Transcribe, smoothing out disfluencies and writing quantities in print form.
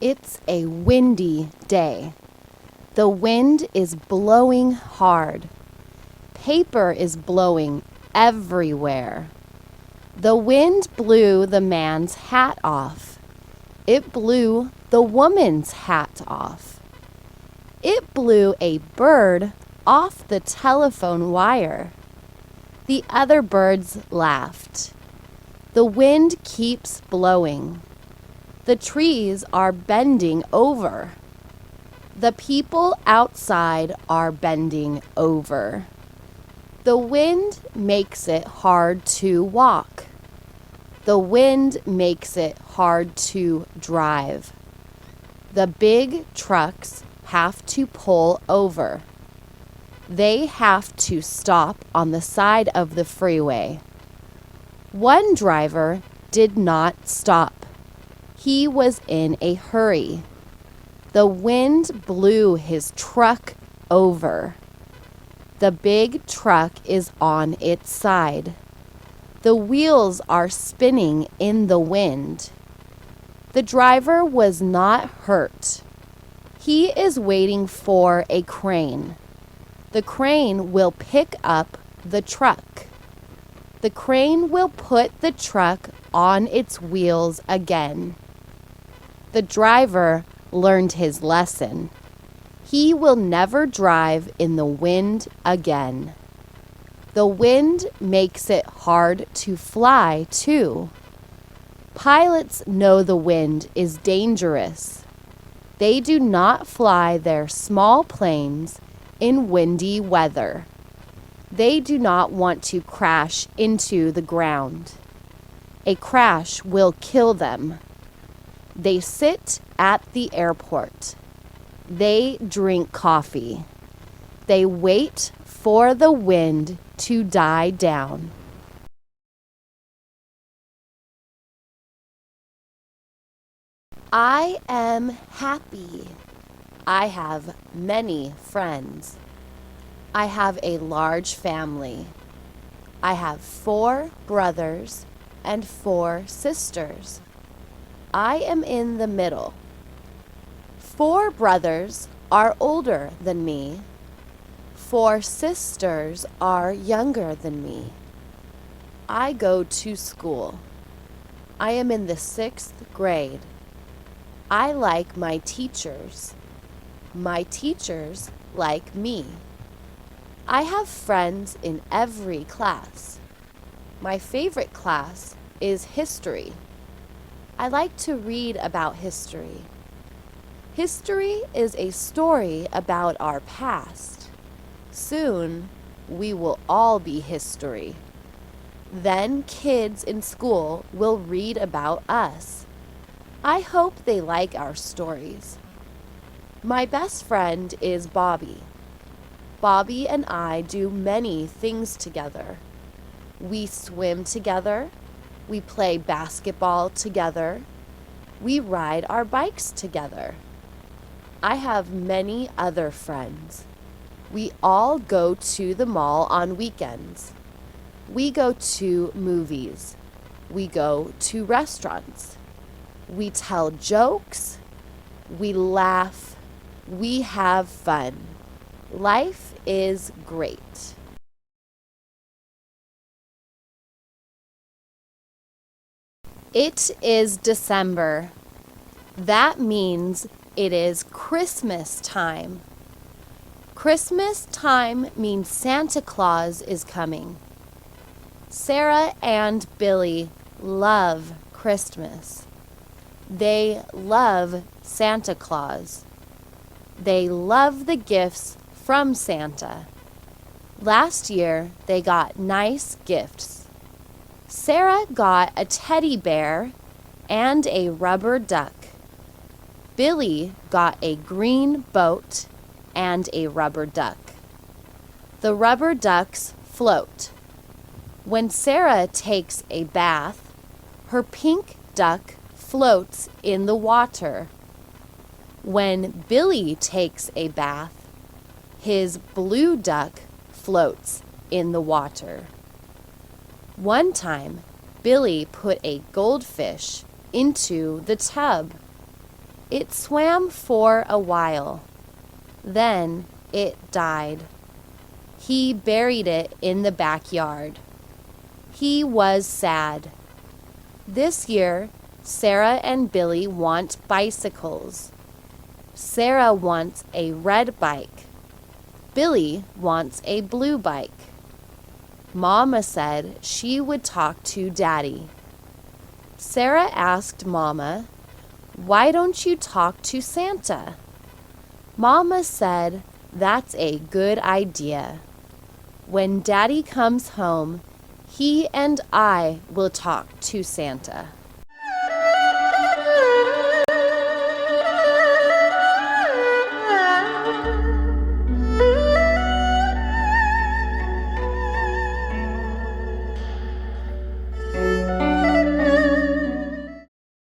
It's a windy day. The wind is blowing hard. Paper is blowing everywhere. The wind blew the man's hat off. It blew the woman's hat off. It blew a bird off the telephone wire. The other birds laughed. The wind keeps blowing. The trees are bending over. The people outside are bending over. The wind makes it hard to walk. The wind makes it hard to drive. The big trucks have to pull over. They have to stop on the side of the freeway. One driver did not stop. He was in a hurry. The wind blew his truck over. The big truck is on its side. The wheels are spinning in the wind. The driver was not hurt. He is waiting for a crane. The crane will pick up the truck. The crane will put the truck on its wheels again. The driver learned his lesson. He will never drive in the wind again. The wind makes it hard to fly, too. Pilots know the wind is dangerous. They do not fly their small planes in windy weather. They do not want to crash into the ground. A crash will kill them. They sit at the airport. They drink coffee. They wait for the wind to die down. I am happy. I have many friends. I have a large family. I have 4 brothers and 4 sisters. I am in the middle. 4 brothers are older than me. 4 sisters are younger than me. I go to school. I am in the 6th grade. I like my teachers. My teachers like me. I have friends in every class. My favorite class is history. I like to read about history. History is a story about our past. Soon, we will all be history. Then kids in school will read about us. I hope they like our stories. My best friend is Bobby. Bobby and I do many things together. We swim together. We play basketball together. We ride our bikes together. I have many other friends. We all go to the mall on weekends. We go to movies. We go to restaurants. We tell jokes. We laugh. We have fun. Life is great. It is December. That means it is Christmas time. Christmas time means Santa Claus is coming. Sarah and Billy love Christmas. They love Santa Claus. They love the gifts from Santa. Last year, they got nice gifts. Sarah got a teddy bear and a rubber duck. Billy got a green boat and a rubber duck. The rubber ducks float. When Sarah takes a bath, her pink duck floats in the water. When Billy takes a bath, his blue duck floats in the water. One time, Billy put a goldfish into the tub. It swam for a while. Then it died. He buried it in the backyard. He was sad. This year, Sarah and Billy want bicycles. Sarah wants a red bike. Billy wants a blue bike. Mama said she would talk to Daddy. Sarah asked Mama, "Why don't you talk to Santa?" Mama said, "That's a good idea. When Daddy comes home, he and I will talk to Santa."